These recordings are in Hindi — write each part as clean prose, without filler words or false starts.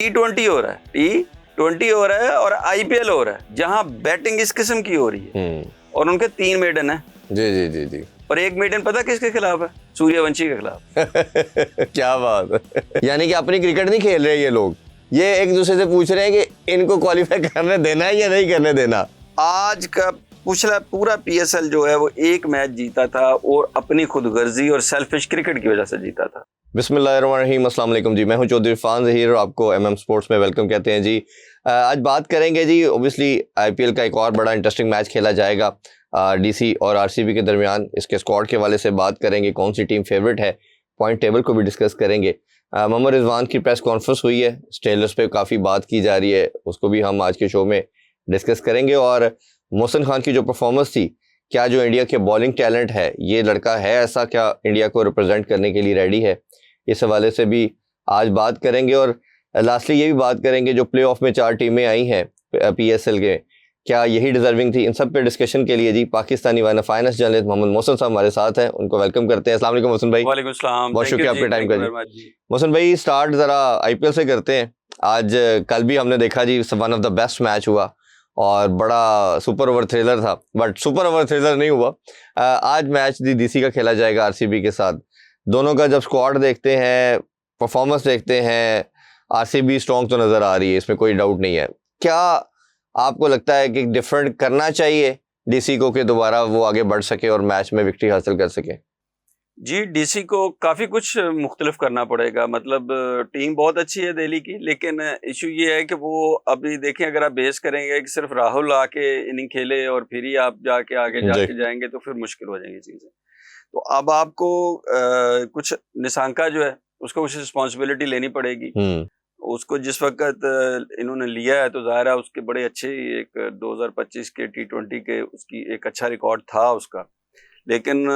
T20 हो रहा है, T20 हो रहा है और IPL हो रहा है, जहां बैटिंग इस किस्म की हो रही है और उनके 3 मेडन है। जी जी जी जी। और एक मेडन पता किसके खिलाफ है? सूर्यवंशी के खिलाफ। क्या बात है। यानी कि अपनी क्रिकेट नहीं खेल रहे ये लोग, ये एक दूसरे से पूछ रहे हैं कि इनको क्वालिफाई करने देना है या नहीं करने देना। आज का पिछला पूरा PSL जो है वो एक मैच जीता था और अपनी खुदगर्जी और सेल्फिश क्रिकेट की वजह से जीता था। बिस्मिल्लाहिर्रहमानिर्रहीम, अस्सलाम वालेकुम जी। मैं हूं चौधरी इरफान ज़हीर और आपको MM स्पोर्ट्स में वेलकम कहते हैं जी। आज बात करेंगे जी, ओबियसली IPL का एक और बड़ा इंटरेस्टिंग मैच खेला जाएगा DC और RCB के दरमियान। इसके स्क्वाड के वाले से बात करेंगे, कौन सी टीम फेवरेट है, पॉइंट टेबल को भी डिस्कस करेंगे। मोहम्मद रिजवान की प्रेस कॉन्फ्रेंस हुई है, स्टेलर्स पे काफ़ी बात की जा रही है, उसको भी हम आज के शो में डिस्कस करेंगे। और मोहसिन खान की जो परफॉर्मेंस थी, क्या जो इंडिया के बॉलिंग टैलेंट है, ये लड़का है ऐसा, क्या इंडिया को रिप्रेजेंट करने के लिए रेडी है, इस हवाले से भी आज बात करेंगे। और लास्टली ये भी बात करेंगे, जो प्ले ऑफ में 4 टीमें आई हैं PSL के, क्या यही डिजर्विंग थी? इन सब पे डिस्कशन के लिए जी Pakistani one finance journalist Mohammad Mohsin साहब हमारे साथ हैं, उनको वेलकम करते हैं। अस्सलाम वालेकुम मोहसिन भाई। वालेकुम सलाम, बहुत शुक्रिया आपके टाइम का जी। मोहसिन भाई, स्टार्ट ज़रा IPL से करते हैं। आज कल भी हमने देखा जी, one of the best match हुआ और बड़ा सुपर ओवर थ्रिलर था, बट सुपर ओवर थ्रिलर नहीं हुआ। आज मैच DC का खेला जाएगा RCB के साथ। दोनों का जब स्क्वाड देखते हैं, परफॉर्मेंस देखते हैं, RCB स्ट्रॉन्ग तो नज़र आ रही है, इसमें कोई डाउट नहीं है। क्या आपको लगता है कि डिफरेंट करना चाहिए DC को कि दोबारा वो आगे बढ़ सके और मैच में विक्ट्री हासिल कर सके? जी, DC को काफ़ी कुछ मुख्तलिफ करना पड़ेगा। मतलब टीम बहुत अच्छी है दिल्ली की, लेकिन इशू ये है कि वो अभी देखें, अगर आप बेस करेंगे कि सिर्फ राहुल आके इनिंग खेले और फिर ही आप जाके आगे जाके जाएंगे तो फिर मुश्किल हो जाएंगी चीज़ें। तो अब आपको कुछ निशांका जो है उसको कुछ रिस्पॉन्सिबिलिटी लेनी पड़ेगी। उसको जिस वक्त इन्होंने लिया है तो ज़ाहिर है उसके बड़े अच्छे एक 2025 के T20 के उसकी एक अच्छा रिकॉर्ड था उसका, लेकिन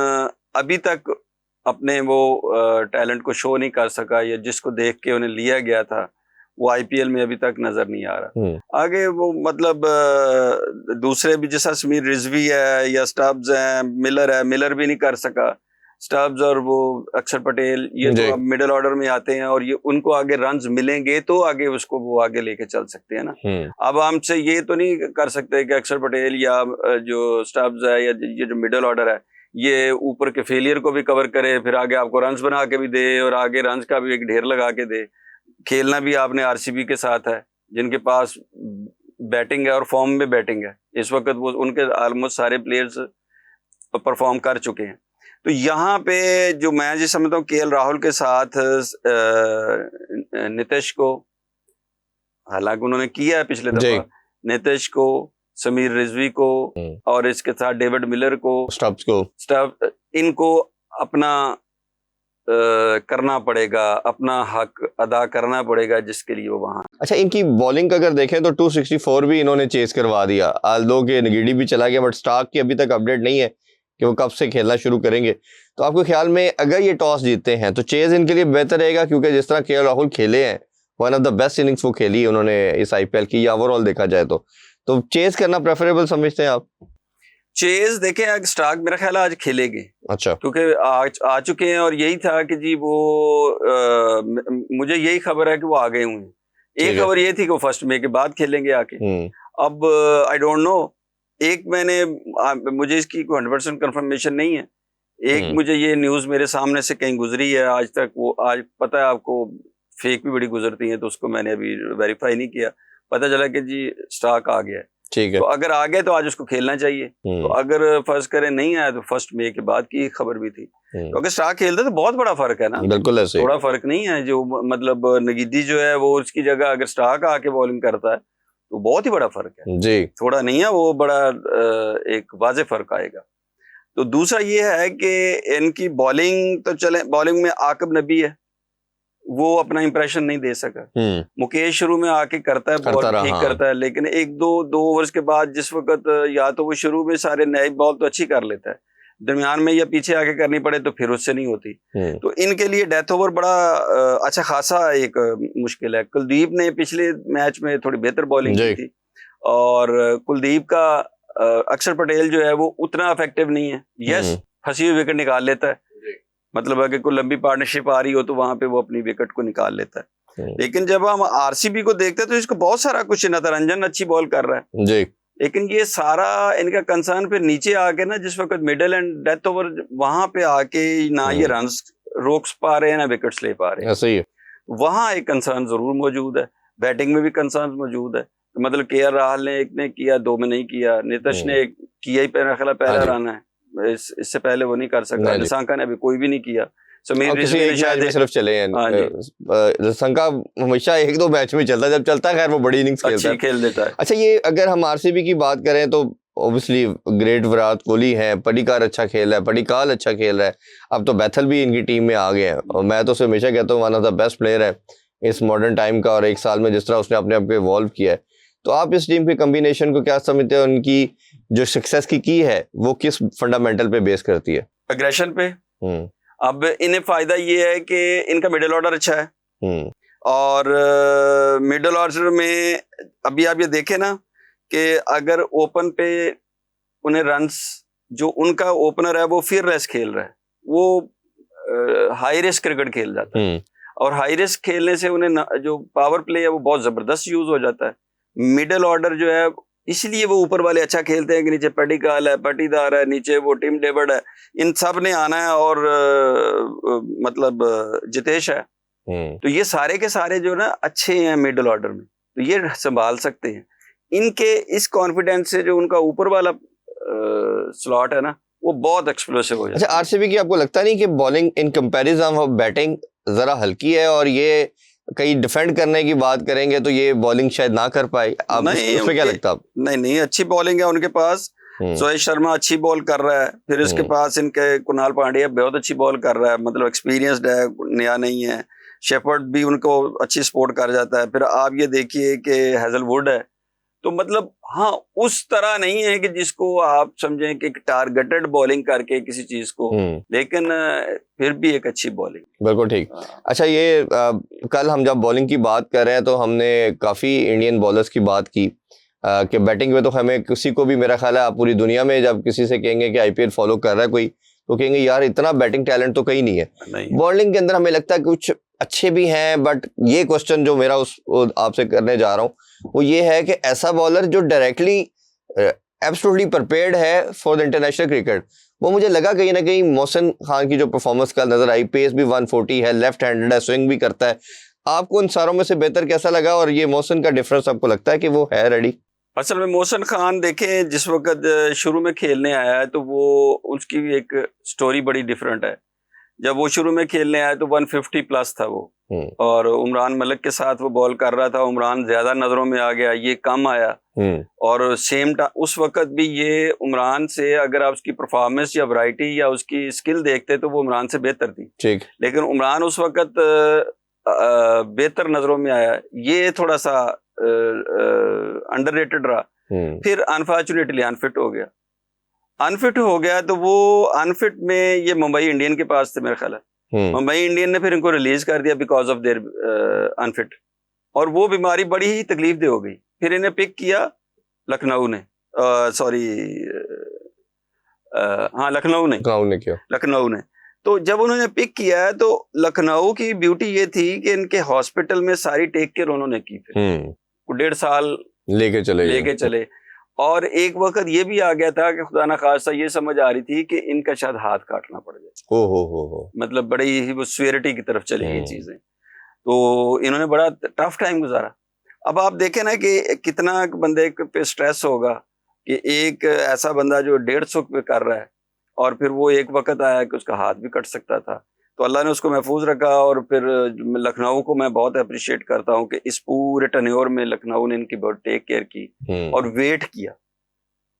अभी तक अपने वो टैलेंट को शो नहीं कर सका, या जिसको देख के उन्हें लिया गया था वो IPL में अभी तक नजर नहीं आ रहा। आगे वो मतलब दूसरे भी जैसा समीर रिजवी है या स्टब्स है, मिलर भी नहीं कर सका। स्टब्स और वो अक्षर पटेल, ये तो अब मिडिल ऑर्डर में आते हैं और ये उनको आगे रन्स मिलेंगे तो आगे उसको वो आगे लेके चल सकते हैं ना। अब हमसे ये तो नहीं कर सकते कि अक्षर पटेल या जो स्टब्स है या ये जो मिडिल ऑर्डर है ये ऊपर के फेलियर को भी कवर करे, फिर आगे आपको रन्स बना के भी दे और आगे रन्स का भी एक ढेर लगा के दे। खेलना भी आपने RCB के साथ है, जिनके पास बैटिंग है और फॉर्म में बैटिंग है इस वक्त। वो उनके ऑलमोस्ट सारे प्लेयर्स परफॉर्म कर चुके हैं। तो यहाँ पे जो मैं जी समझता हूँ KL राहुल के साथ नीतीश को, हालांकि उन्होंने किया है पिछले दफा, नीतीश को, समीर रिजवी को और इसके साथ डेविड मिलर को, स्टब्स, इनको अपना करना पड़ेगा, अपना हक अदा करना पड़ेगा जिसके लिए वो वहाँ। अच्छा, इनकी बॉलिंग का अगर देखें तो 264 भी इन्होंने चेस करवा दिया। आल्दो के नगीडी भी चला गया, बट स्टार्क की अभी तक अपडेट नहीं है कि वो कब से खेलना शुरू करेंगे। तो आपके ख्याल में अगर ये टॉस जीतते हैं तो चेज इनके लिए बेहतर रहेगा? क्योंकि जिस तरह KL राहुल खेले हैं, one of the best innings वो खेली है उन्होंने इस IPL की, या ओवरऑल देखा जाए तो चेज करना प्रेफरेबल समझते हैं आप? चेज देखें, आज स्टार्क मेरा ख्याल आज खेलेंगे। अच्छा, क्योंकि आज आ चुके हैं और यही था कि जी वो मुझे यही खबर है कि वो आ गए हुए हैं। एक खबर ये थी कि वो 1 मई के बाद खेलेंगे आके। अब आई डोंट नो, एक मुझे इसकी 100% कंफर्मेशन नहीं है। एक मुझे ये न्यूज़ मेरे सामने से कहीं गुजरी है, आज तक वो, आज पता है आपको फेक भी बड़ी गुजरती हैं, तो उसको मैंने अभी वेरीफाई नहीं किया। पता चला कि जी स्टार्क आ गया है। ठीक है, तो अगर आ गए तो आज उसको खेलना चाहिए। तो अगर फर्ज करें नहीं आया तो 1 मई के बाद की खबर भी थी। तो अगर स्टार्क खेलते तो बहुत बड़ा फर्क है ना। बिल्कुल ऐसे, थोड़ा फर्क नहीं है। जो मतलब नगीदी जो है वो उसकी जगह अगर स्टार्क आके बॉलिंग करता है तो बहुत ही बड़ा फर्क है जी, थोड़ा नहीं है, वो बड़ा एक वाजे फर्क आएगा। तो दूसरा ये है कि इनकी बॉलिंग तो चले, बॉलिंग में आकिब नबी है, वो अपना इंप्रेशन नहीं दे सका। मुकेश शुरू में आके करता है, बॉल ठीक करता है, लेकिन 1-2 ओवर्स के बाद जिस वक्त या तो वो शुरू में सारे नए बॉल तो अच्छी कर लेता है, दरमियान में या पीछे आके करनी पड़े तो फिर उससे नहीं होती। तो इनके लिए डेथ ओवर बड़ा अच्छा खासा एक मुश्किल है। कुलदीप ने पिछले मैच में थोड़ी बेहतर बॉलिंग की थी और कुलदीप का अक्षर पटेल जो है वो उतना इफेक्टिव नहीं है। यस, फंसी हुई विकेट निकाल लेता है, मतलब अगर कोई लंबी पार्टनरशिप आ रही हो तो वहां पे वो अपनी विकेट को निकाल लेता है। लेकिन जब हम आरसीबी को देखते हैं तो इसको बहुत सारा कुछ नतरंजन अच्छी बॉल कर रहा है जी, लेकिन ये सारा इनका कंसर्न फिर नीचे आके ना, जिस वक्त मिडिल एंड डेथ ओवर वहां पे आके ना ये रन रोक पा रहे हैं ना विकेट्स ले पा रहे हैं। सही है, वहां एक कंसर्न जरूर मौजूद है। बैटिंग में भी कंसर्न मौजूद है, तो मतलब केएल राहुल ने एक ने किया, 2 में नहीं किया, नीतीश ने एक किया ही पहला रन है, इससे पहले वो नहीं कर सकता। लसांका ने अभी कोई भी नहीं किया। समीर रिजवी ने शायद सिर्फ चले हैं। लसांका हमेशा 1-2 मैच में चलता, जब चलता है खैर वो बड़ी इनिंग्स खेल देता है। अच्छा, ये अगर हम आरसीबी की बात करें तो ऑब्वियसली ग्रेट विराट कोहली है, पडिक्कार अच्छा खेल रहा है, पडिक्काल अच्छा खेल रहा है, अब तो बैथल भी इनकी टीम में आ गए हैं और मैं तो उसे हमेशा कहता हूँ one of the best player है इस मॉडर्न टाइम का, और 1 साल में जिस तरह उसने अपने आप को इवॉल्व किया है। तो आप इस टीम के कॉम्बिनेशन को क्या समझते हैं, उनकी जो सक्सेस की है वो किस फंडामेंटल पे बेस करती है? एग्रेशन पे। अब इन्हें फायदा ये है कि इनका मिडिल ऑर्डर अच्छा है और मिडिल ऑर्डर में अभी आप ये देखें ना कि अगर ओपन पे उन्हें रन्स, जो उनका ओपनर है वो फियरलेस खेल रहा है, वो हाई रिस्क क्रिकेट खेल जाता है और हाई रिस्क खेलने से उन्हें जो पावर प्ले है वो बहुत जबरदस्त यूज हो जाता है। मिडिल ऑर्डर जो है इसलिए वो ऊपर वाले अच्छा खेलते हैं कि नीचे पडिक्काल है, पाटीदार है, नीचे वो टिम डेविड है, इन सब ने आना है और मतलब जितेश है, तो ये सारे के सारे जो ना अच्छे हैं मिडिल ऑर्डर में, तो ये संभाल सकते हैं। इनके इस कॉन्फिडेंस से जो उनका ऊपर वाला स्लॉट है ना वो बहुत एक्सप्लोसिव हो जाता है। अच्छा, आरसीबी की आपको लगता नहीं कि bowling in comparison of batting जरा हल्की है और ये कहीं डिफेंड करने की बात करेंगे तो ये बॉलिंग शायद ना कर पाए? आप उसमें क्या लगता है? नहीं, अच्छी बॉलिंग है उनके पास। सोहेल शर्मा अच्छी बॉल कर रहा है, फिर इसके पास इनके कुणाल पांड्या बहुत अच्छी बॉल कर रहा है, मतलब एक्सपीरियंस्ड है, नया नहीं है। शेफर्ड भी उनको अच्छी सपोर्ट कर जाता है। फिर आप ये देखिए कि हैजलवुड है, तो मतलब हाँ उस तरह नहीं है कि जिसको आप समझें कि टारगेटेड बॉलिंग करके किसी चीज को, लेकिन फिर भी एक अच्छी बॉलिंग। बिल्कुल ठीक। अच्छा, ये कल हम जब बॉलिंग की बात कर रहे हैं तो हमने काफी इंडियन बॉलर्स की बात की कि बैटिंग में तो हमें किसी को भी, मेरा ख्याल है आप पूरी दुनिया में जब किसी से कहेंगे कि आईपीएल फॉलो कर रहा है कोई, तो कहेंगे यार इतना बैटिंग टैलेंट तो कहीं नहीं है। बॉलिंग के अंदर हमें लगता है कुछ अच्छे भी हैं, बट ये क्वेश्चन जो मेरा आपसे करने जा रहा हूँ वो ये है कि ऐसा बॉलर जो डायरेक्टली एब्सोल्युटली प्रिपेयर्ड है फॉर द इंटरनेशनल क्रिकेट, वो मुझे लगा कहीं ना कहीं मोहसिन खान की जो परफॉर्मेंस कल नजर आई, पेस भी 140 है, लेफ्ट हैंडेड है, स्विंग भी करता है, आपको उन सारों में से बेहतर कैसा लगा और ये मोहसिन का डिफरेंस आपको लगता है कि वो है रेडी? असल में मोहसिन खान देखें जिस वक्त शुरू में खेलने आया है तो वो उसकी भी एक स्टोरी बड़ी डिफरेंट है। जब वो शुरू में खेलने आया तो 150 प्लस था वो, और उमरान मलिक के साथ वो बॉल कर रहा था। उमरान ज्यादा नजरों में आ गया, ये कम आया, और सेम उस वक्त भी ये उमरान से अगर आप उसकी परफॉर्मेंस या वैरायटी या उसकी स्किल देखते तो वो उमरान से बेहतर थी, लेकिन उमरान उस वक्त बेहतर नजरों में आया, ये थोड़ा सा अंडररेटेड रहा। फिर अनफॉर्चुनेटली अनफिट हो गया तो वो अनफिट में ये मुंबई इंडियन के पास थे मेरा ख्याल है। मुंबई इंडियन ने फिर इनको रिलीज कर दिया बिकॉज ऑफ देयर अनफिट, और वो बीमारी बड़ी ही तकलीफ दे हो गई। फिर इन्हें पिक किया लखनऊ ने, लखनऊ ने। तो जब उन्होंने पिक किया है तो लखनऊ की ब्यूटी ये थी कि इनके हॉस्पिटल में सारी टेक केयर उन्होंने की, फिर 1.5 साल लेके चले। और एक वक्त ये भी आ गया था कि खुदा ना खास्ता ये समझ आ रही थी कि इनका शायद हाथ काटना पड़ जाए। हो। मतलब बड़ी ही वो सिवियरिटी की तरफ चली ये चीजें, तो इन्होंने बड़ा टफ टाइम गुजारा। अब आप देखें ना कि कितना बंदे पे स्ट्रेस होगा कि एक ऐसा बंदा जो 150 पे कर रहा है, और फिर वो एक वक्त आया कि उसका हाथ भी कट सकता था, तो अल्लाह ने उसको महफूज रखा। और फिर लखनऊ को मैं बहुत अप्रिशिएट करता हूँ कि इस पूरे टर्नओवर में लखनऊ ने इनकी बहुत टेक केयर की और वेट किया।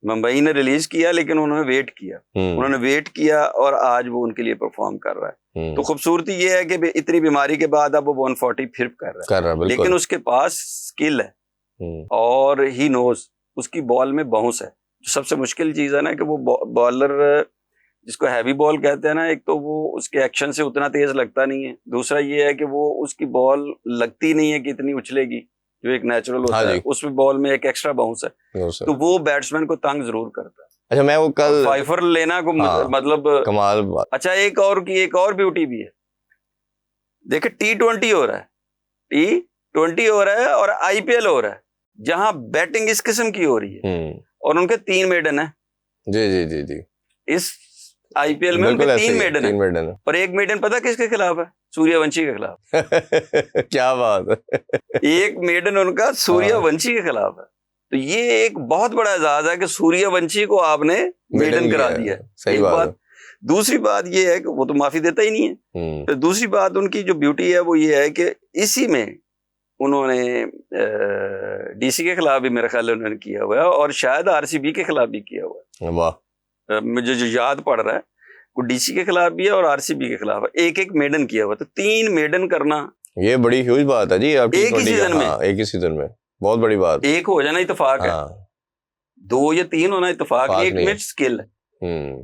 मुंबई ने रिलीज किया लेकिन उन्होंने वेट किया और आज वो उनके लिए परफॉर्म कर रहा है। तो खूबसूरती ये है कि इतनी बीमारी के बाद अब वो 140 फिर कर रहा है, लेकिन उसके पास स्किल है और ही नोज, उसकी बॉल में बाउंस है। जो सबसे मुश्किल चीज है ना कि वो बॉलर जिसको हैवी बॉल कहते हैं ना, एक तो वो उसके एक्शन से उतना तेज लगता नहीं है, दूसरा ये है कि वो उसकी बॉल लगती नहीं है कि इतनी उछलेगी जो एक नेचुरल होता है, उसमें बॉल में एक एक्स्ट्रा बाउंस है, तो वो बैट्समैन को तंग जरूर करता है। अच्छा, मैं वो कल फाइफर लेना को मतलब कमाल। अच्छा, एक और ब्यूटी भी है। देखे T20 हो रहा है, T20 हो रहा है और IPL हो रहा है, जहां बैटिंग इस किस्म की हो रही है, और उनके 3 मेडन है। जी जी जी जी, इस IPL में उनके 3 मेडन है, और 1 मेडन पता किसके खिलाफ है? सूर्यवंशी के खिलाफ। क्या बात है। 1 मेडन उनका सूर्यवंशी के खिलाफ है। तो ये एक बहुत बड़ा एजाज है कि सूर्यवंशी को आपने मेडन करा दिया। सही बात। दूसरी बात ये है कि वो तो माफी देता ही नहीं है। तो दूसरी बात उनकी जो ब्यूटी है वो ये है कि इसी में उन्होंने DC के खिलाफ भी मेरे ख्याल उन्होंने किया हुआ है, और शायद RCB के खिलाफ भी किया हुआ है। वाह। मुझे जो याद पड़ रहा है वो DC के खिलाफ भी है और RCB के खिलाफ है। 1-1 मेडन किया हुआ, तो 3 मेडन करना ये बड़ी ह्यूज बात है जी। एक ही सीजन में, एक ही सीजन में बहुत बड़ी बात। एक हो जाना इत्तेफाक है, 2 या 3 होना इत्तेफाक नहीं, एक में स्किल है।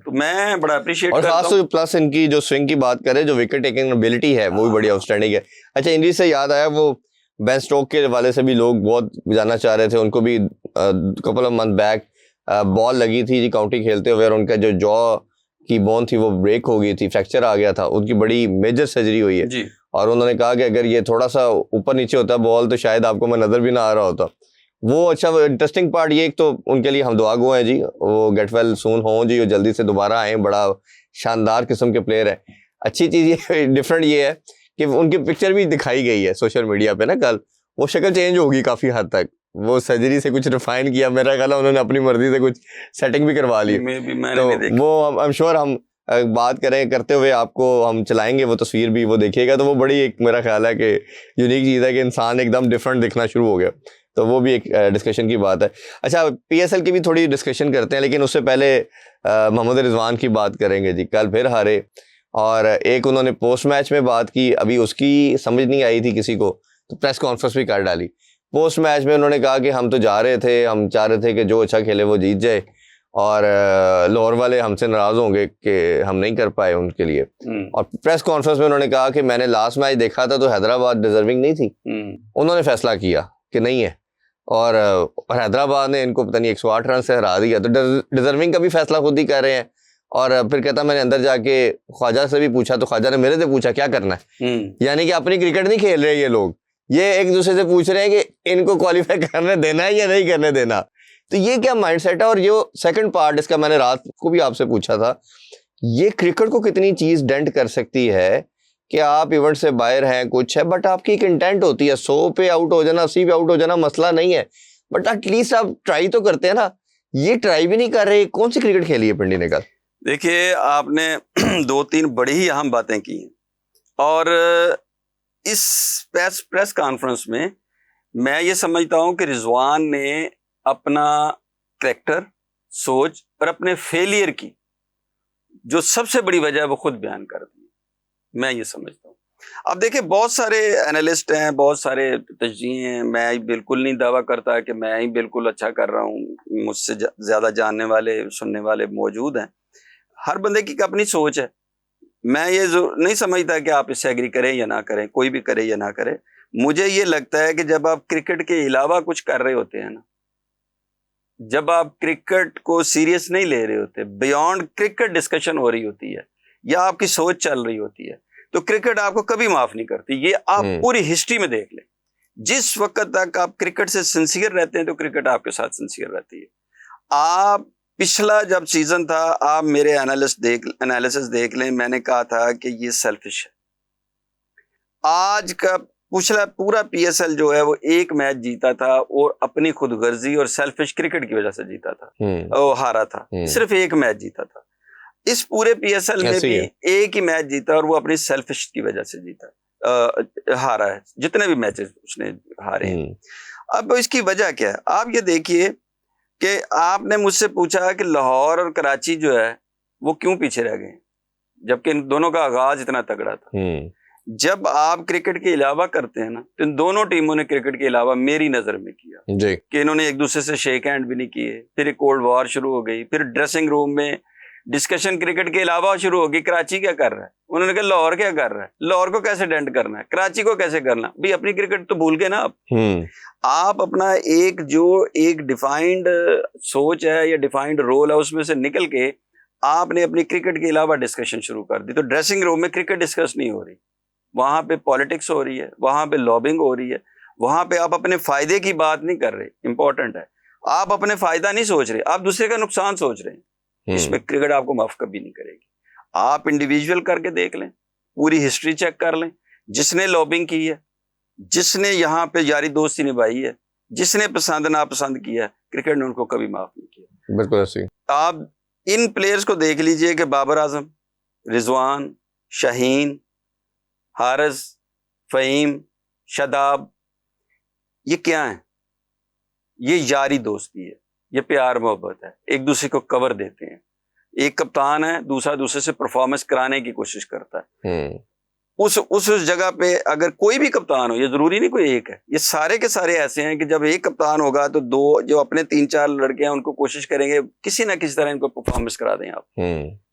तो मैं बड़ा अप्रिशिएट करता हूं। और प्लस इनकी जो स्विंग की बात करें, जो विकेट टेकिंग एबिलिटी है वो भी बड़ी आउटस्टैंडिंग है। अच्छा, इंजरी से याद आया, वो बेन स्टोक के हवाले से भी लोग बहुत जानना चाह रहे थे। उनको भी couple of month back ball लगी थी जी काउंटी खेलते हुए, और उनका जो जॉ की बोन थी वो ब्रेक हो गई थी, फ्रैक्चर आ गया था, उनकी बड़ी मेजर सर्जरी हुई है जी। और उन्होंने कहा कि अगर ये थोड़ा सा ऊपर नीचे होता बॉल तो शायद आपको मैं नजर भी ना आ रहा होता। वो अच्छा, इंटरेस्टिंग पार्ट ये, एक तो उनके लिए हम दुआ गो हैं जी, वो गेट वेल सून हो जी, वो जल्दी से दोबारा आए, बड़ा शानदार किस्म के प्लेयर है। अच्छी चीज़ ये डिफरेंट ये है कि उनकी पिक्चर भी दिखाई गई है सोशल मीडिया पे ना कल, वो शक्ल चेंज होगी काफ़ी हद तक, वो सर्जरी से कुछ रिफाइन किया, मेरा ख्याल है उन्होंने अपनी मर्जी से कुछ सेटिंग भी करवा ली। तो वो आई एम श्योर हम बात करें करते हुए आपको हम चलाएंगे वो तस्वीर भी, वो देखिएगा तो वो बड़ी एक मेरा ख्याल है कि यूनिक चीज़ है कि इंसान एकदम डिफरेंट दिखना शुरू हो गया, तो वो भी एक डिस्कशन की बात है। अच्छा, PSL की भी थोड़ी डिस्कशन करते हैं, लेकिन उससे पहले मोहम्मद रिजवान की बात करेंगे जी। कल फिर हारे, और एक उन्होंने पोस्ट मैच में बात की, अभी उसकी समझ नहीं आई थी किसी को, तो प्रेस कॉन्फ्रेंस भी कर डाली। पोस्ट मैच में उन्होंने कहा कि हम तो जा रहे थे, हम चाह रहे थे कि जो अच्छा खेले वो जीत जाए, और लाहौर वाले हमसे नाराज होंगे कि हम नहीं कर पाए उनके लिए। और प्रेस कॉन्फ्रेंस में उन्होंने कहा कि मैंने लास्ट मैच देखा था तो हैदराबाद डिजर्विंग नहीं थी, उन्होंने फैसला किया कि नहीं है, और हैदराबाद ने इनको पता नहीं 108 रन से हरा दिया, तो डिजर्विंग का भी फैसला खुद ही कर रहे हैं। और फिर कहता मैंने अंदर जाके ख्वाजा से भी पूछा, तो ख्वाजा ने मेरे से पूछा क्या करना है। यानी कि अपनी क्रिकेट नहीं खेल रहे ये लोग, ये एक दूसरे से पूछ रहे हैं कि इनको क्वालिफाई करने देना है या नहीं करने देना। तो ये क्या माइंडसेट है। और ये सेकंड पार्ट इसका मैंने रात को भी आपसे पूछा था, ये क्रिकेट को कितनी चीज डेंट कर सकती है कि आप इवेंट से बाहर हैं, कुछ है, बट आपकी एक इंटेंट होती है, 100 पे आउट हो जाना, 80 पे आउट हो जाना मसला नहीं है, बट एटलीस्ट आप ट्राई तो करते हैं ना। ये ट्राई भी नहीं कर रहे, कौन सी क्रिकेट खेली है पिंडी ने कल? देखिए, आपने 2-3 बड़ी ही अहम बातें की, और इस प्रेस कॉन्फ्रेंस में मैं ये समझता हूं कि रिजवान ने अपना कैरेक्टर, सोच और अपने फेलियर की जो सबसे बड़ी वजह है वो खुद बयान कर दी, मैं ये समझता हूँ। अब देखिए, बहुत सारे एनालिस्ट हैं, बहुत सारे तजज़िये हैं, मैं बिल्कुल नहीं दावा करता कि मैं ही बिल्कुल अच्छा कर रहा हूँ, मुझसे ज़्यादा जानने वाले सुनने वाले मौजूद हैं। हर बंदे की अपनी सोच है, मैं ये नहीं समझता कि आप इससे एग्री करें या ना करें, कोई भी करे या ना करे। मुझे ये लगता है कि जब आप क्रिकेट के अलावा कुछ कर रहे होते हैं ना, जब आप क्रिकेट को सीरियस नहीं ले रहे होते, बियॉन्ड क्रिकेट डिस्कशन हो रही होती है या आपकी सोच चल रही होती है, तो क्रिकेट आपको कभी माफ नहीं करती। ये आप पूरी हिस्ट्री में देख लें, जिस वक्त तक आप क्रिकेट से सिंसियर रहते हैं तो क्रिकेट आपके साथ सिंसियर रहती है। आप पिछला जब सीजन था, आप मेरे एनालिसिस देख लें, मैंने कहा था कि ये सेल्फिश है। आज का पिछला पूरा PSL जो है वो एक मैच जीता था और अपनी खुदगर्जी और सेल्फिश क्रिकेट की वजह से जीता था, वो हारा था, सिर्फ एक मैच जीता था। इस पूरे PSL में भी एक ही मैच जीता और वो अपनी सेल्फिश की वजह से जीता, हारा है, जितने भी मैचेस उसने हारे हैं। अब इसकी वजह क्या है? आप ये देखिए कि आपने मुझसे पूछा कि लाहौर और कराची जो है वो क्यों पीछे रह गए, जबकि इन दोनों का आगाज इतना तगड़ा था। जब आप क्रिकेट के अलावा करते हैं ना, तो इन दोनों टीमों ने क्रिकेट के अलावा मेरी नजर में किया जी, कि इन्होंने एक दूसरे से शेक हैंड भी नहीं किए, फिर एक कोल्ड वॉर शुरू हो गई, फिर ड्रेसिंग रूम में डिस्कशन क्रिकेट के अलावा शुरू होगी। कराची क्या कर रहा है? उन्होंने कहा लाहौर क्या कर रहा है, लाहौर को कैसे डेंट करना है, कराची को कैसे करना। भाई अपनी क्रिकेट तो भूल गए ना आप अपना एक डिफाइंड सोच है या डिफाइंड रोल है, उसमें से निकल के आपने अपनी क्रिकेट के अलावा डिस्कशन शुरू कर दी। तो ड्रेसिंग रूम में क्रिकेट डिस्कस नहीं हो रही, वहां पे पॉलिटिक्स हो रही है, वहां पे लॉबिंग हो रही है, वहां पे आप अपने फायदे की बात नहीं कर रहे। इंपॉर्टेंट है, आप अपने फायदा नहीं सोच रहे, आप दूसरे का नुकसान सोच रहे हैं। इसमें क्रिकेट आपको माफ कभी नहीं करेगी। आप इंडिविजुअल करके देख लें, पूरी हिस्ट्री चेक कर लें, जिसने लॉबिंग की है, जिसने यहाँ पे यारी दोस्ती निभाई है, जिसने पसंद नापसंद किया है, क्रिकेट ने उनको कभी माफ नहीं किया। बिल्कुल ऐसे। आप इन प्लेयर्स को देख लीजिए कि बाबर आजम, रिजवान, शाहीन, हारिस, फहीम, शादाब, ये क्या है? ये यारी दोस्ती है, ये प्यार मोहब्बत है, एक दूसरे को कवर देते हैं। एक कप्तान है, दूसरा दूसरे से परफॉर्मेंस कराने की कोशिश करता है। उस जगह पे अगर कोई भी कप्तान हो, ये जरूरी नहीं कोई एक है, ये सारे के सारे ऐसे हैं कि जब एक कप्तान होगा तो दो जो अपने 3-4 लड़के हैं उनको कोशिश करेंगे किसी ना किसी तरह इनको परफॉर्मेंस करा दें आप,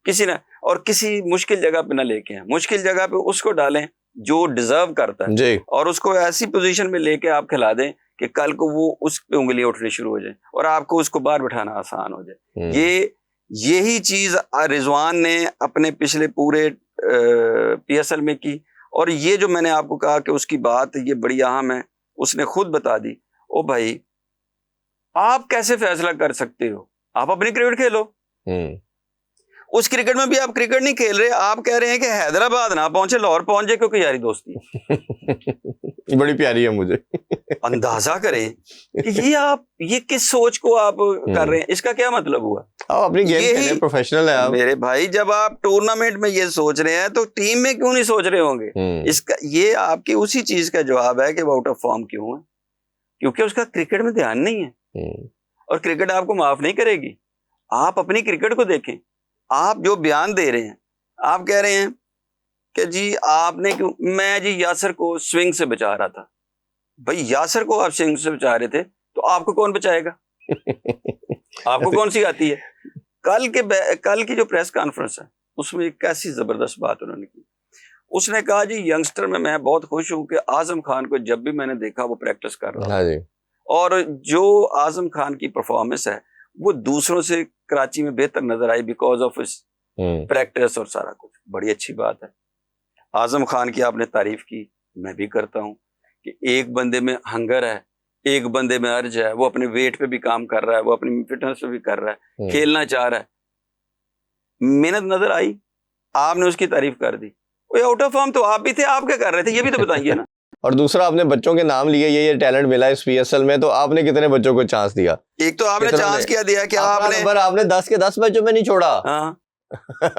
किसी ना, और किसी मुश्किल जगह पे ना लेके आए, मुश्किल जगह पे उसको डालें जो डिजर्व करता है, और उसको ऐसी पोजीशन में लेके आप खिला दें कि कल को वो उस पे उंगलियां उठनी शुरू हो जाए और आपको उसको बाहर बिठाना आसान हो जाए। यही चीज रिजवान ने अपने पिछले पूरे PSL में की, और ये जो मैंने आपको कहा कि उसकी बात ये बड़ी अहम है, उसने खुद बता दी। ओ भाई, आप कैसे फैसला कर सकते हो? आप अपनी क्रिकेट खेलो। उस क्रिकेट में भी आप क्रिकेट नहीं खेल रहे, आप कह रहे हैं कि हैदराबाद ना पहुंचे, लाहौर पहुंच जाए क्योंकि यारी दोस्ती बड़ी प्यारी है मुझे। अंदाजा करें कि ये किस सोच को आप कर रहे हैं, इसका क्या मतलब हुआ? आप अपनी गेम खेलें, प्रोफेशनल है आप। मेरे भाई, जब आप टूर्नामेंट में ये सोच रहे हैं तो टीम में क्यों नहीं सोच रहे होंगे? इसका ये आपकी उसी चीज का जवाब है कि वो आउट ऑफ फॉर्म क्यों है, क्योंकि उसका क्रिकेट में ध्यान नहीं है, और क्रिकेट आपको माफ नहीं करेगी। आप अपनी क्रिकेट को देखें। आप जो बयान दे रहे हैं, आप कह रहे हैं कि जी आपने क्यों, मैं जी यासर को स्विंग से बचा रहा था। भाई यासर को आप स्विंग से बचा रहे थे तो आपको कौन बचाएगा? आपको कौन सी आती है? कल की जो प्रेस कॉन्फ्रेंस है उसमें एक कैसी जबरदस्त बात उन्होंने की। उसने कहा जी यंगस्टर में मैं बहुत खुश हूं कि आजम खान को जब भी मैंने देखा वो प्रैक्टिस कर रहा था, और जो आजम खान की परफॉर्मेंस है वो दूसरों से कराची में बेहतर नजर आई बिकॉज ऑफ इस प्रैक्टिस और सारा कुछ। बड़ी अच्छी बात है। आजम खान की आपने तारीफ की, मैं भी करता हूं कि एक बंदे में हंगर है, एक बंदे में अर्ज है, वो अपने वेट पे भी काम कर रहा है, वो अपनी फिटनेस पे भी कर रहा है, खेलना चाह रहा है, मेहनत नजर आई, आपने उसकी तारीफ कर दी। वो आउट ऑफ फॉर्म तो आप भी थे, आप क्या कर रहे थे ये भी तो बताइए ना। और दूसरा, आपने बच्चों के नाम लिए, ये टैलेंट मिला इस PSL में, तो आपने कितने बच्चों को चांस दिया? एक तो आपने चांस क्या दिया कि आपने 10 के 10 बच्चों में नहीं छोड़ा। हाँ।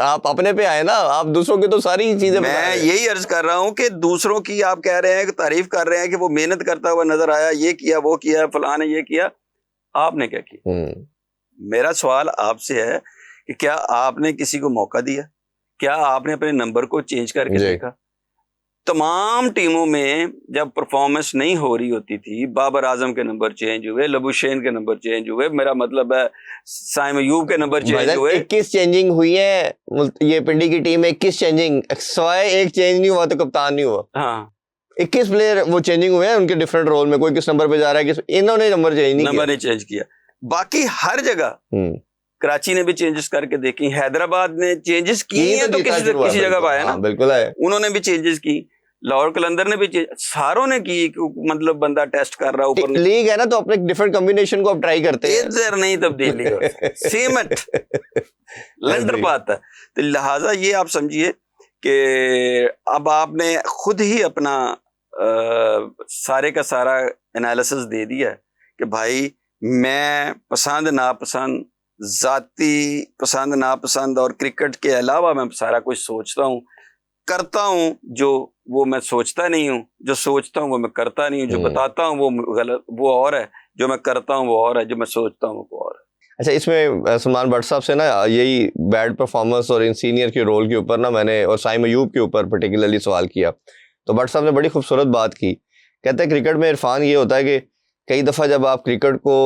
आप अपने पे आए ना, आप दूसरों की तो सारी चीजें। मैं यही अर्ज कर रहा हूं कि दूसरों की आप कह रहे हैं कि तारीफ कर रहे हैं कि वो मेहनत करता हुआ नजर आया, ये किया वो किया, फलां ने ये किया, आपने क्या किया? मेरा सवाल आपसे है कि क्या आपने किसी को मौका दिया? क्या आपने अपने नंबर को चेंज करके देखा? तमाम टीमों में जब परफॉर्मेंस नहीं हो रही होती थी, बाबर आजम के नंबर चेंज हुए, लबुशेन के नंबर चेंज हुए, मेरा मतलब है साइम अयूब के नंबर चेंज हुए। 21 चेंजिंग हुई है ये पिंडी की टीम में, 21 चेंजिंग, सवाए एक चेंज नहीं हुआ तो कप्तान नहीं हुआ। हाँ, 21 प्लेयर वो चेंजिंग हुए हैं उनके डिफरेंट रोल में, कोई किस नंबर पे जा रहा है, इन्होंने नंबर चेंज किया। बाकी हर जगह कराची ने भी चेंजेस करके देखी, हैदराबाद ने चेंजेस की है तो किसी जगह पाया ना, बिल्कुल है, उन्होंने भी चेंजेस की, लाहौर कलंदर ने भी, सारों ने की। मतलब बंदा टेस्ट कर रहा है ऊपर, लीग है ना, तो अपने डिफरेंट कॉम्बिनेशन को आप ट्राई करते हैं, इधर नहीं तब्दीली सीमेंट लंडर पाता है। तो लिहाजा ये आप समझिए कि अब आपने खुद ही अपना सारे का सारा एनालिसिस दे दिया कि भाई मैं पसंद नापसंद, जाती पसंद नापसंद और क्रिकेट के अलावा मैं सारा कुछ सोचता हूँ, करता हूँ, जो वो मैं सोचता नहीं हूँ, जो सोचता हूँ वो मैं करता नहीं हूँ, जो बताता हूँ वो गलत, वो और है, जो मैं करता हूँ वो और है, जो मैं सोचता हूँ वो और है। अच्छा, इसमें सलमान भट्ट साहब से ना यही बैड परफॉर्मेंस और इन सीनियर के रोल के ऊपर ना मैंने, और साइम अयूब के ऊपर पर्टिकुलरली सवाल किया, तो भट्ट साहब ने बड़ी खूबसूरत बात की। कहते हैं क्रिकेट में इरफान ये होता है कि कई दफ़ा जब आप क्रिकेट को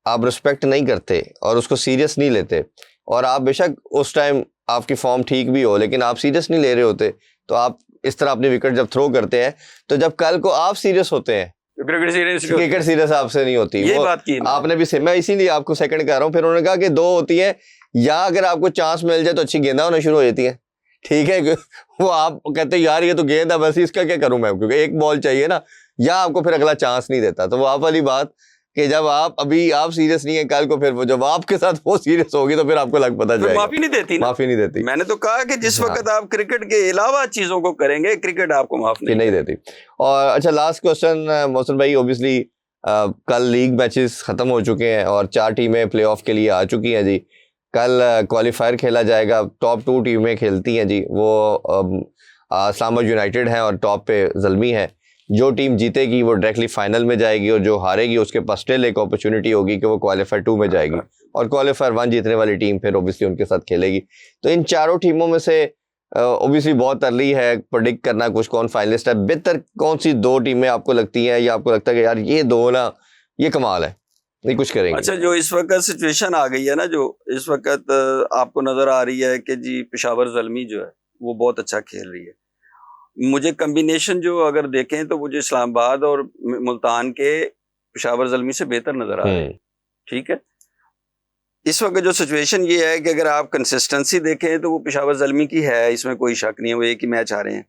आप रिस्पेक्ट नहीं करते और उसको सीरियस नहीं लेते, और आप बेशक उस टाइम आपकी फॉर्म ठीक भी हो लेकिन आप सीरियस नहीं ले रहे होते, तो आप इस तरह अपनी विकेट जब थ्रो करते हैं, तो जब कल को आप सीरियस होते हैं, क्रिकेट सीरियस आपसे नहीं होती। ये बात की आपने भी, मैं इसीलिए आपको सेकंड कह रहा हूँ। फिर उन्होंने कहा कि दो होती है, या अगर आपको चांस मिल जाए तो अच्छी गेंदा होना शुरू हो जाती है, ठीक है, वो आप कहते हैं यार ये तो गेंद है बस इसका क्या करूं मैं, क्योंकि एक बॉल चाहिए ना, या आपको फिर अगला चांस नहीं देता। तो वो आप वाली बात कि जब आप अभी आप सीरियस नहीं है, कल को फिर वो जब आपके साथ वो सीरियस होगी तो फिर आपको लग पता जाएगा। माफी नहीं देती ना? माफी नहीं देती। मैंने तो कहा कि जिस वक्त आप क्रिकेट के अलावा चीजों को करेंगे, क्रिकेट आपको माफ नहीं देती। और अच्छा, लास्ट क्वेश्चन मोहसिन भाई, ऑब्वियसली कल लीग मैचेस खत्म हो चुके हैं और 4 टीमें प्लेऑफ के लिए आ चुकी हैं जी। कल क्वालिफायर खेला जाएगा, टॉप 2 टीमें खेलती हैं जी। वो इस्लामाबाद यूनाइटेड है और टॉप पे ज़ल्मी है। जो टीम जीतेगी वो डायरेक्टली फाइनल में जाएगी और जो हारेगी उसके पास स्टिल एक अपॉर्चुनिटी होगी कि वो क्वालिफायर 2 में जाएगी और क्वालिफायर 1 जीतने वाली टीम फिर ऑब्वियसली उनके साथ खेलेगी। तो इन चारों टीमों में से ऑब्वियसली बहुत अर्ली है प्रेडिक्ट करना कुछ कौन फाइनलिस्ट है। बेहतर कौन सी 2 टीमें आपको लगती हैं, या आपको लगता है कि यार ये 2 ना ये कमाल है, ये कुछ करेंगे? अच्छा, जो इस वक्त सिचुएशन आ गई है ना, जो इस वक्त आपको नजर आ रही है कि जी पेशावर ज़ल्मी जो है वो बहुत अच्छा खेल रही है। मुझे कम्बिनेशन जो अगर देखें तो मुझे इस्लामाबाद और मुल्तान के पेशावर ज़ल्मी से बेहतर नजर आ रहे हैं। ठीक है, इस वक्त जो सिचुएशन ये है कि अगर आप कंसिस्टेंसी देखें तो वो पेशावर ज़ल्मी की है, इसमें कोई शक नहीं है, वो एक ही मैच आ रहे हैं।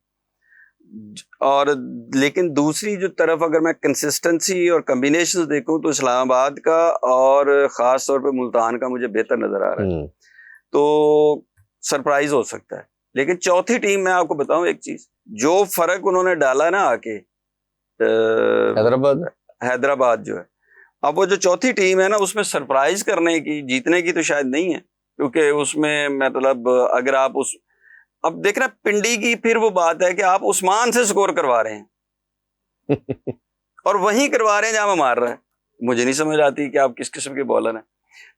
और लेकिन दूसरी जो तरफ अगर मैं कंसिस्टेंसी और कम्बिनेशन देखूं तो इस्लामाबाद का और ख़ास तौर पे मुल्तान का मुझे बेहतर नज़र आ रहा है। तो सरप्राइज हो सकता है। लेकिन चौथी टीम मैं आपको बताऊं एक चीज़, जो फ़र्क उन्होंने डाला ना आके हैदराबाद जो है, अब वो जो चौथी टीम है ना उसमें सरप्राइज करने की, जीतने की तो शायद नहीं है, क्योंकि उसमें मतलब अगर आप उस अब देख रहे पिंडी की फिर वो बात है कि आप उस्मान से स्कोर करवा रहे हैं और वहीं करवा रहे हैं जहां वो मार रहा है। मुझे नहीं समझ आती कि आप किस किस्म के बॉलर हैं।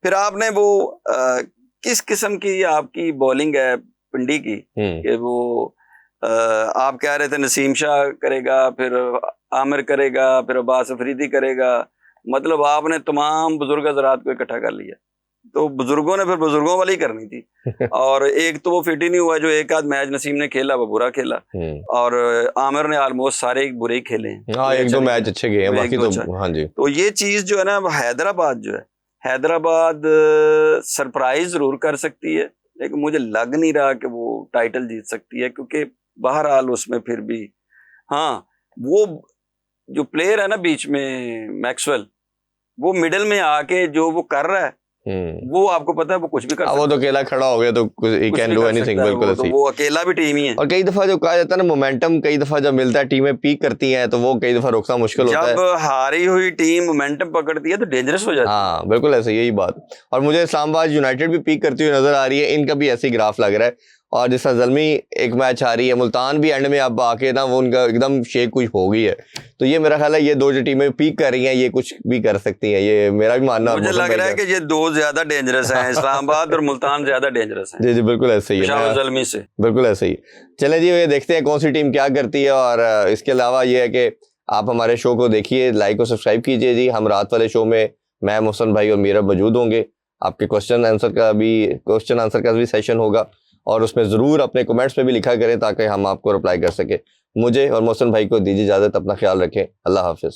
फिर आपने वो किस किस्म की आपकी बॉलिंग है पिंडी की कि वो आप कह रहे थे नसीम शाह करेगा, फिर आमिर करेगा, फिर अब्बास अफरीदी करेगा, मतलब आपने तमाम बुजुर्ग हज़रात को इकट्ठा कर लिया। तो बुजुर्गों ने फिर बुजुर्गों वाली करनी थी और एक तो वो फिट ही नहीं हुआ, जो एक आध मैच नसीम ने खेला वो बुरा खेला और आमिर ने ऑलमोस्ट सारे बुरे ही खेले हैं। हाँ, 1-2 मैच अच्छे गए हैं, बाकी तो हाँ जी। तो ये चीज जो है ना, हैदराबाद जो है, हैदराबाद सरप्राइज जरूर कर सकती है, लेकिन मुझे लग नहीं रहा कि वो टाइटल जीत सकती है, क्योंकि बहरहाल उसमें फिर भी हाँ वो जो प्लेयर है ना बीच में मैक्सवेल, वो मिडिल में आके जो वो कर रहा है वो आपको पता है वो कुछ भी कर सकता है। वो तो अकेला खड़ा हो गया तो he can do anything, बिल्कुल तो वो अकेला भी टीम ही है। और कई दफा जो कहा जाता है ना मोमेंटम, कई दफा जब मिलता है टीमें पीक करती हैं तो वो कई दफा रोकना मुश्किल होता है। जब हारी हुई टीम मोमेंटम पकड़ती है तो डेंजरस हो जाती है। हाँ बिल्कुल ऐसे, यही बात। और मुझे इस्लामाबाद यूनाइटेड भी पीक करती हुई नजर आ रही है, इनका भी ऐसे ही ग्राफ लग रहा है। और जिस ज़ल्मी एक मैच आ रही है, मुल्तान भी एंड में अब आके ना वो उनका एकदम शेक कुछ हो गई है। तो ये मेरा ख्याल है ये 2 जो टीमें पीक कर रही हैं ये कुछ भी कर सकती हैं, ये मेरा भी मानना है। मुझे लग रहा है कि ये 2 ज्यादा डेंजरस हैं, इस्लामाबाद और मुल्तान ज्यादा डेंजरस हैं। जी जी बिल्कुल ऐसे ही है, ज़ल्मी से बिल्कुल ऐसे ही। चलें जी, ये देखते हैं कौन सी टीम क्या करती है। और इसके अलावा ये है कि आप हमारे शो को देखिए, लाइक और सब्सक्राइब कीजिए जी। हम रात वाले शो में मैं, मोहसिन भाई और मीरा मौजूद होंगे। आपके क्वेश्चन आंसर का भी सेशन होगा और उसमें ज़रूर अपने कमेंट्स में भी लिखा करें ताकि हम आपको रिप्लाई कर सकें। मुझे और मोहसिन भाई को दीजिए इजाज़त, अपना ख्याल रखें, अल्लाह हाफिज़।